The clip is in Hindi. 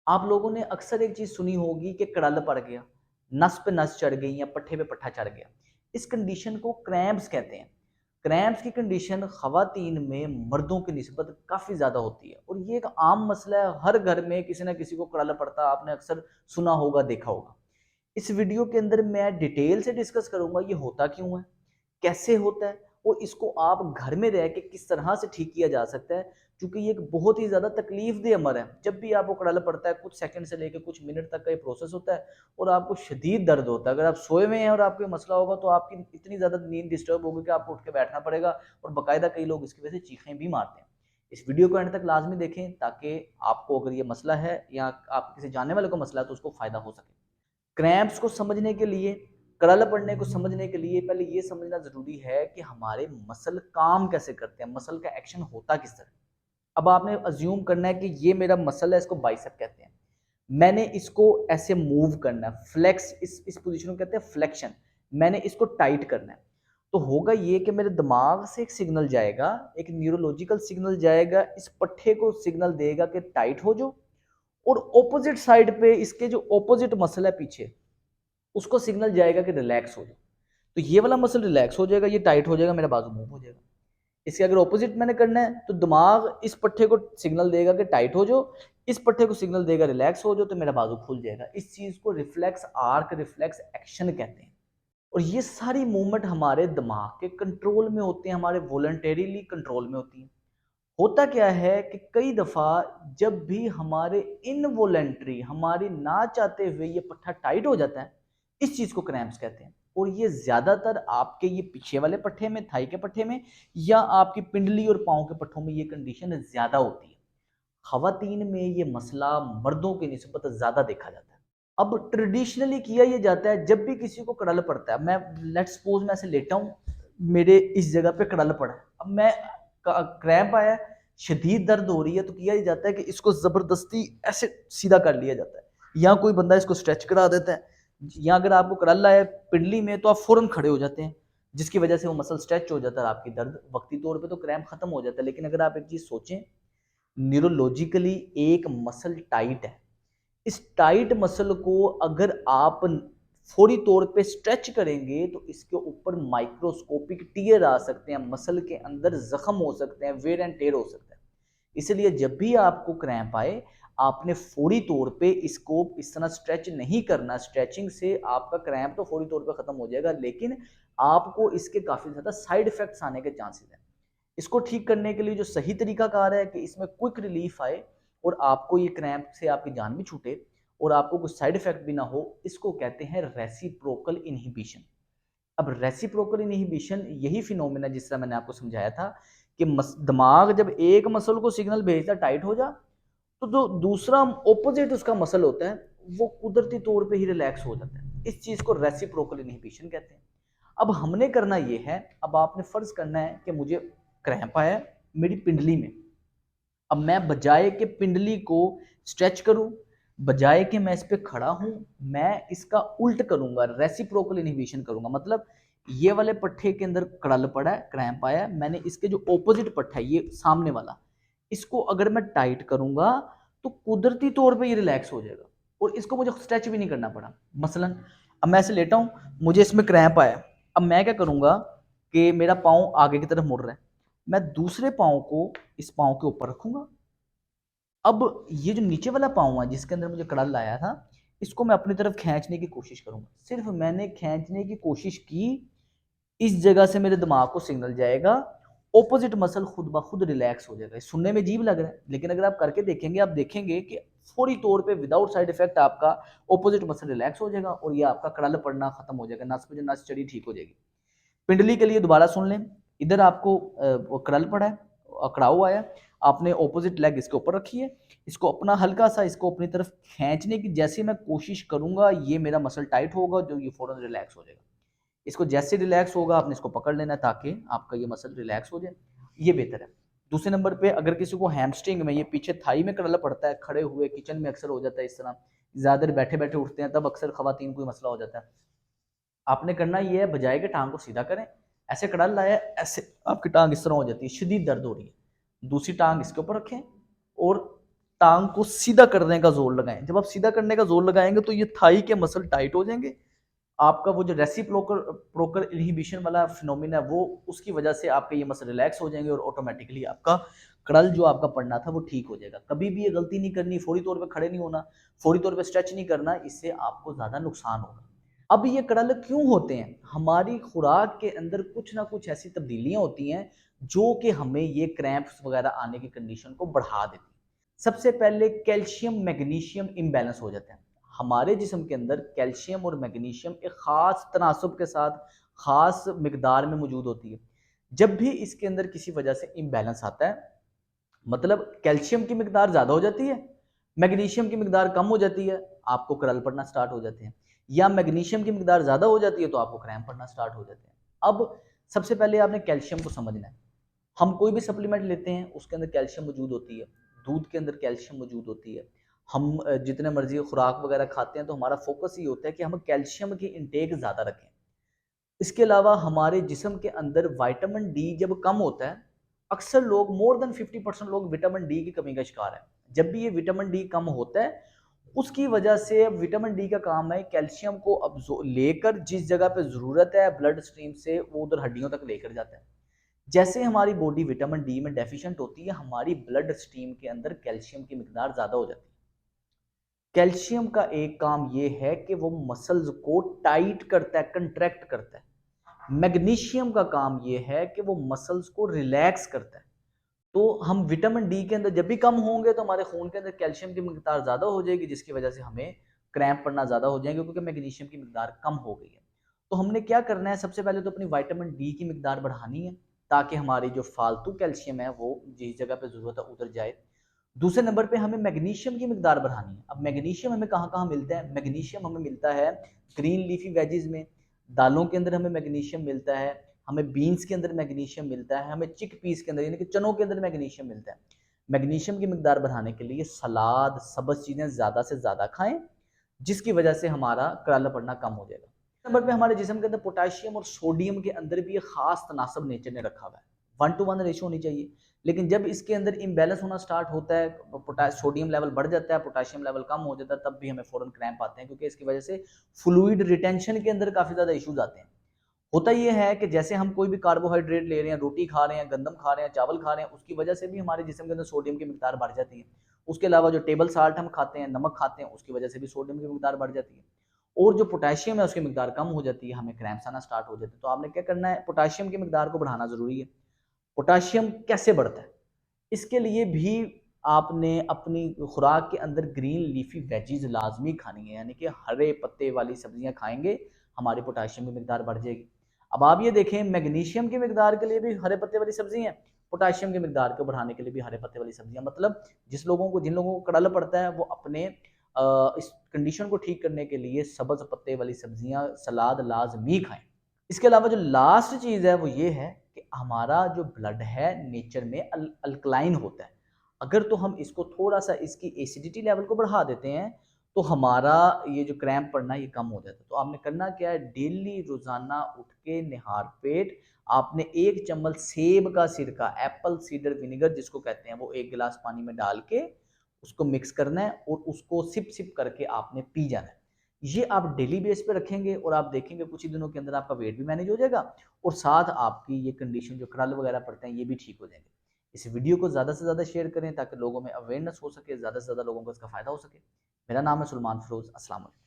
आप लोगों ने अक्सर एक चीज सुनी होगी कि कड़ल पड़ गया, नस पे नस चढ़ गई या पट्ठे पे पट्ठा चढ़ गया। इस कंडीशन को क्रैम्प्स कहते हैं। क्रैम्प्स की कंडीशन खवातीन में मर्दों की निस्बत काफी ज्यादा होती है और ये एक आम मसला है। हर घर में किसी ना किसी को कड़ल पड़ता आपने अक्सर सुना होगा, देखा होगा। इस वीडियो के अंदर मैं डिटेल से डिस्कस करूंगा ये होता क्यों है, कैसे होता है और इसको आप घर में रह के किस तरह से ठीक किया जा सकता है। क्योंकि ये एक बहुत ही ज़्यादा तकलीफ दे अमर है। जब भी आपको कड़ल पड़ता है कुछ सेकंड से लेकर कुछ मिनट तक का ये प्रोसेस होता है और आपको शदीद दर्द होता है। अगर आप सोए हुए हैं और आपको ये मसला होगा तो आपकी इतनी ज़्यादा नींद डिस्टर्ब होगी कि आपको उठ के बैठना पड़ेगा और बाकायदा कई लोग इसकी वजह से चीखें भी मारते हैं। इस वीडियो को एंड तक लाजमी देखें ताकि आपको अगर ये मसला है या आप किसी जानने वाले को मसला है तो उसको फ़ायदा हो सके। क्रैम्प्स को समझने के लिए, कड़ल पड़ने को समझने के लिए पहले ये समझना ज़रूरी है कि हमारे मसल काम कैसे करते हैं, मसल का एक्शन होता किस तरह। अब आपने अज्यूम करना है कि ये मेरा मसल है, इसको बाइसेप कहते हैं। मैंने इसको ऐसे मूव करना है, फ्लेक्स, इस पोजीशन को कहते हैं फ्लेक्शन। मैंने इसको टाइट करना है। तो होगा ये कि मेरे दिमाग से एक सिग्नल जाएगा, एक न्यूरोलॉजिकल सिग्नल जाएगा, इस पट्टे को सिग्नल देगा कि टाइट हो जाओ। और ऑपोजिट साइड पे इसके जो ऑपोजिट मसल है पीछे, उसको सिग्नल जाएगा कि रिलैक्स हो जाओ। तो ये वाला मसल रिलैक्स हो जाएगा, ये टाइट हो जाएगा, मेरा बाजू मूव हो जाएगा। इसके अगर ऑपोजिट मैंने करना है तो दिमाग इस पट्टे को सिग्नल देगा कि टाइट हो जाओ, इस पट्टे को सिग्नल देगा रिलैक्स हो जाओ, तो मेरा बाजू खुल जाएगा। इस चीज को रिफ्लेक्स आर्क रिफ्लेक्स एक्शन कहते हैं। और ये सारी मूवमेंट हमारे दिमाग के कंट्रोल में होती हैं, हमारे वॉलंटेरिली कंट्रोल में होती हैं। होता क्या है कि कई दफा जब भी हमारे इनवॉलेंट्री, हमारी ना चाहते हुए ये पट्टा टाइट हो जाता है, इस चीज को क्रैम्प्स कहते हैं। और ये ज्यादातर आपके ये पीछे वाले पट्टे में, थाई के पट्टे में, या आपकी पिंडली और पाँव के पट्टों में ये कंडीशन ज्यादा होती है। खवातीन में ये मसला मर्दों की निस्बत ज्यादा देखा जाता है। अब ट्रेडिशनली किया ये जाता है जब भी किसी को कड़ल पड़ता है, मैं लेट सपोज मैं ऐसे लेटा हूँ, मेरे इस जगह पे कड़ल पड़ा है, अब मैं क्रैम्प आया है, शदीद दर्द हो रही है, तो किया ये जाता है कि इसको जबरदस्ती ऐसे सीधा कर लिया जाता है, या कोई बंदा इसको स्ट्रेच करा देता है। या अगर आपको कड़ल आया पिंडली में तो आप फौरन खड़े हो जाते हैं, जिसकी वजह से वो मसल स्ट्रेच हो जाता है, आपकी दर्द वक्ती तौर पे तो क्रैम्प खत्म हो जाता है। लेकिन अगर आप एक चीज सोचें, न्यूरोलॉजिकली एक मसल टाइट है, इस टाइट मसल को अगर आप फौरी तौर पे स्ट्रेच करेंगे तो इसके ऊपर माइक्रोस्कोपिक टीयर आ सकते हैं, मसल के अंदर जख्म हो सकते हैं, वेयर एंड टेयर हो सकता है। इसलिए जब भी आपको क्रैम्प आए, आपने फौरी तौर पे इसको इस तरह स्ट्रेच नहीं करना। स्ट्रेचिंग से आपका क्रैम्प तो फौरी तौर पे खत्म हो जाएगा, लेकिन आपको इसके काफी ज्यादा साइड इफेक्ट्स आने के चांसेस हैं। इसको ठीक करने के लिए जो सही तरीका कार है कि इसमें क्विक रिलीफ आए और आपको ये क्रैम्प से आपकी जान भी छूटे और आपको कुछ साइड इफेक्ट भी ना हो, इसको कहते हैं रेसिप्रोकल इनहिबिशन। अब रेसिप्रोकल इनहिबिशन यही फिनोमेना जिस तरह मैंने आपको समझाया था कि दिमाग जब एक मसल को सिग्नल भेजता टाइट हो जा, तो जो दूसरा ऑपोजिट उसका मसल होता है वो कुदरती तौर पे ही रिलैक्स हो जाता है। इस चीज को रेसिप्रोकल इनहिबिशन कहते हैं। अब हमने करना ये है, अब आपने फर्ज करना है कि मुझे क्रैम्प आया मेरी पिंडली में। अब मैं बजाय के पिंडली को स्ट्रेच करूं, बजाय के मैं इस पे खड़ा हूं, मैं इसका उल्ट करूंगा, रेसिप्रोकल इनहिबिशन करूंगा। मतलब ये वाले पट्टे के अंदर कड़ल पड़ा है, क्रैम्प आया, मैंने इसके जो ऑपोजिट पट्टा है ये सामने वाला, इसको अगर मैं टाइट करूंगा तो कुदरती तौर पे ये रिलैक्स हो जाएगा और इसको मुझे स्ट्रेच भी नहीं करना पड़ा। मसलन अब मैं ऐसे लेटा हूं, मुझे इसमें क्रैम्प आया, अब मैं क्या करूंगा कि मेरा पाँव आगे की तरफ मुड़ रहा है, मैं दूसरे पाँव को इस पाँव के ऊपर रखूंगा। अब ये जो नीचे वाला पाँव है जिसके अंदर मुझे कड़ल लाया था, इसको मैं अपनी तरफ खींचने की कोशिश करूंगा। सिर्फ मैंने खींचने की कोशिश की, इस जगह से मेरे दिमाग को सिग्नल जाएगा, ऑपोजिट मसल खुद ब खुद रिलैक्स हो जाएगा। सुनने में अजीब लग रहा है, लेकिन अगर आप करके देखेंगे आप देखेंगे कि फौरी तौर पे विदाउट साइड इफेक्ट आपका ऑपोजिट मसल रिलैक्स हो जाएगा और ये आपका कड़ल पड़ना खत्म हो जाएगा, नस पे जो नस चढ़ी ठीक हो जाएगी। पिंडली के लिए दोबारा सुन लें, इधर आपको क्रल पड़ा है, अकड़ाव आया, आपने ऑपोजिट लेग इसके ऊपर रखी है, इसको अपना हल्का सा इसको अपनी तरफ खींचने की जैसे मैं कोशिश करूंगा, ये मेरा मसल टाइट होगा जो ये फौरन रिलैक्स हो जाएगा। इसको जैसे रिलैक्स होगा आपने इसको पकड़ लेना ताकि आपका ये मसल रिलैक्स हो जाए, ये बेहतर है। दूसरे नंबर पे अगर किसी को हैमस्ट्रिंग में, ये पीछे थाई में क्रल पड़ता है, खड़े हुए किचन में अक्सर हो जाता है, इस तरह ज्यादा देर बैठे बैठे उठते हैं तब अक्सर खवातीन को मसला हो जाता है। आपने करना ये है, बजाय के टांग को सीधा करें, ऐसे कड़ल लाया, ऐसे आपकी टांग इस तरह हो जाती है, शदीद दर्द हो रही है, दूसरी टांग इसके ऊपर रखें और टांग को सीधा करने का जोर लगाएं। जब आप सीधा करने का जोर लगाएंगे तो ये थाई के मसल टाइट हो जाएंगे, आपका वो जो रेसिप्रोकल प्रोकर इनहिबिशन वाला फिनोमिना है वो, उसकी वजह से आपके ये मसल रिलैक्स हो जाएंगे और ऑटोमेटिकली आपका क्रल जो आपका पड़ना था वो ठीक हो जाएगा। कभी भी ये गलती नहीं करनी, फौरी तौर पे खड़े नहीं होना, फौरी तौर पे स्ट्रेच नहीं करना, इससे आपको ज़्यादा नुकसान होगा। अब ये क्रल क्यों होते हैं? हमारी खुराक के अंदर कुछ ना कुछ ऐसी तब्दीलियां होती हैं जो कि हमें ये क्रैम्प्स वगैरह आने की कंडीशन को बढ़ा देती हैं। सबसे पहले कैल्शियम मैग्नीशियम इम्बैलेंस हो जाता है। हमारे जिस्म के अंदर कैल्शियम और मैग्नीशियम एक ख़ास तनासब के साथ ख़ास मिकदार में मौजूद होती है। जब भी इसके अंदर किसी वजह से इम्बैलेंस आता है, मतलब कैल्शियम की मिकदार ज़्यादा हो जाती है, मैग्नीशियम की मिकदार कम हो जाती है, आपको क्रल पड़ना स्टार्ट हो जाते हैं, या मैग्नीशियम की मिकदार ज़्यादा हो जाती है तो आपको क्रैम्प पड़ना स्टार्ट हो जाते हैं। अब सबसे पहले आपने कैल्शियम को समझना है। हम कोई भी सप्लीमेंट लेते हैं उसके अंदर कैल्शियम मौजूद होती है, दूध के अंदर कैल्शियम मौजूद होती है। हम जितने मर्जी खुराक वगैरह खाते हैं तो हमारा फोकस ये होता है कि हम कैल्शियम की इंटेक ज़्यादा रखें। इसके अलावा हमारे जिस्म के अंदर विटामिन डी जब कम होता है, अक्सर लोग मोर देन 50% लोग विटामिन डी की कमी का शिकार है। जब भी ये विटामिन डी कम होता है, उसकी वजह से विटामिन डी का काम है कैल्शियम को लेकर जिस जगह पे ज़रूरत है ब्लड स्ट्रीम से वो उधर हड्डियों तक लेकर जाता है। जैसे हमारी बॉडी विटामिन डी में डेफिशिएंट होती है, हमारी ब्लड स्ट्रीम के अंदर कैल्शियम की मिकदार ज़्यादा हो जाती है। कैल्शियम का एक काम ये है कि वो मसल्स को टाइट करता है, कंट्रैक्ट करता है। मैग्नीशियम का काम ये है कि वो मसल्स को रिलैक्स करता है। तो हम विटामिन डी के अंदर जब भी कम होंगे तो हमारे खून के अंदर कैल्शियम की मिकदार ज़्यादा हो जाएगी, जिसकी वजह से हमें क्रैम्प पड़ना ज़्यादा हो जाएंगे क्योंकि मैग्नीशियम की मिकदार कम हो गई है। तो हमने क्या करना है, सबसे पहले तो अपनी विटामिन डी की मिकदार बढ़ानी है ताकि हमारी जो फालतू कैल्शियम है वो जिस जगह पे ज़रूरत है उधर जाए। दूसरे नंबर पे हमें मैग्नीशियम की मिकदार बढ़ानी है। अब मैग्नीशियम हमें कहाँ कहाँ मिलता है? मैग्नीशियम हमें मिलता है ग्रीन लीफी वेजिज में, दालों के अंदर हमें मैग्नीशियम मिलता है, हमें बीन्स के अंदर मैग्नीशियम मिलता है, हमें चिक पीस के अंदर यानी कि चनों के अंदर मैग्नीशियम मिलता है। मैग्नीशियम की मिकदार बढ़ाने के लिए सलाद, सब्ज चीज़ें ज़्यादा से ज़्यादा खाएं, जिसकी वजह से हमारा कराला पड़ना कम हो जाएगा। नंबर पे हमारे जिस्म के अंदर पोटाशियम और सोडियम के अंदर भी एक खास तनासब नेचर ने रखा हुआ है, 1:1 रेशो होनी चाहिए। लेकिन जब इसके अंदर इम्बैलेंस होना स्टार्ट होता है, सोडियम लेवल बढ़ जाता है, पोटाशियम लेवल कम हो जाता है, तब भी हमें फ़ौरन क्रैम्प आते हैं क्योंकि इसकी वजह से फ्लूइड रिटेंशन के अंदर काफ़ी ज़्यादा इश्यूज आते हैं। होता ये है कि जैसे हम कोई भी कार्बोहाइड्रेट ले रहे हैं, रोटी खा रहे हैं, गंदम खा रहे हैं, चावल खा रहे हैं, उसकी वजह से भी हमारे जिस्म के अंदर सोडियम की मिकदार बढ़ जाती है। उसके अलावा जो टेबल साल्ट हम खाते हैं, नमक खाते हैं, उसकी वजह से भी सोडियम की मिकदार बढ़ जाती है। और जो पोटेशियम है उसकी मिकदार कम हो जाती है, हमें क्रैम्प्स आना स्टार्ट हो जाते हैं। तो आपने क्या करना है, पोटेशियम की मिकदार को बढ़ाना ज़रूरी है। पोटेशियम कैसे बढ़ता है? इसके लिए भी आपने अपनी खुराक के अंदर ग्रीन लीफी वेजीज लाजमी खानी है, यानी कि हरे पत्ते वाली सब्जियां खाएंगे, हमारी पोटेशियम की मिकदार बढ़ जाएगी। अब आप ये देखें, मैग्नीशियम की मिकदार के लिए भी हरे पत्ते वाली सब्जी हैं, पोटेशियम की मिकदार को बढ़ाने के लिए भी हरे पत्ते वाली सब्जियां। मतलब जिन लोगों को कड़ल पड़ता है वो अपने इस कंडीशन को ठीक करने के लिए सब्ज पत्ते वाली सब्जियां, सलाद लाजमी खाएं। इसके अलावा जो लास्ट चीज़ है वो ये है कि हमारा जो ब्लड है नेचर में अल्कलाइन होता है। अगर तो हम इसको थोड़ा सा इसकी एसिडिटी लेवल को बढ़ा देते हैं तो हमारा ये जो क्रैम्प पड़ना ये कम हो जाता है। तो आपने करना क्या है, डेली रोजाना उठ के निहार पेट आपने 1 चम्मच सेब का सिरका, एप्पल सीडर विनेगर जिसको कहते हैं, वो 1 गिलास पानी में डाल के उसको मिक्स करना है और उसको सिप सिप करके आपने पी जाना है। ये आप डेली बेस पे रखेंगे और आप देखेंगे कुछ ही दिनों के अंदर आपका वेट भी मैनेज हो जाएगा और साथ आपकी ये कंडीशन जो क्रल वगैरह पड़ते हैं ये भी ठीक हो जाएंगे। इस वीडियो को ज़्यादा से ज़्यादा शेयर करें ताकि लोगों में अवेयरनेस हो सके, ज़्यादा से ज़्यादा लोगों को इसका फ़ायदा हो सके। मेरा नाम है सुलमान फरोज़। अस्सलाम वालेकुम।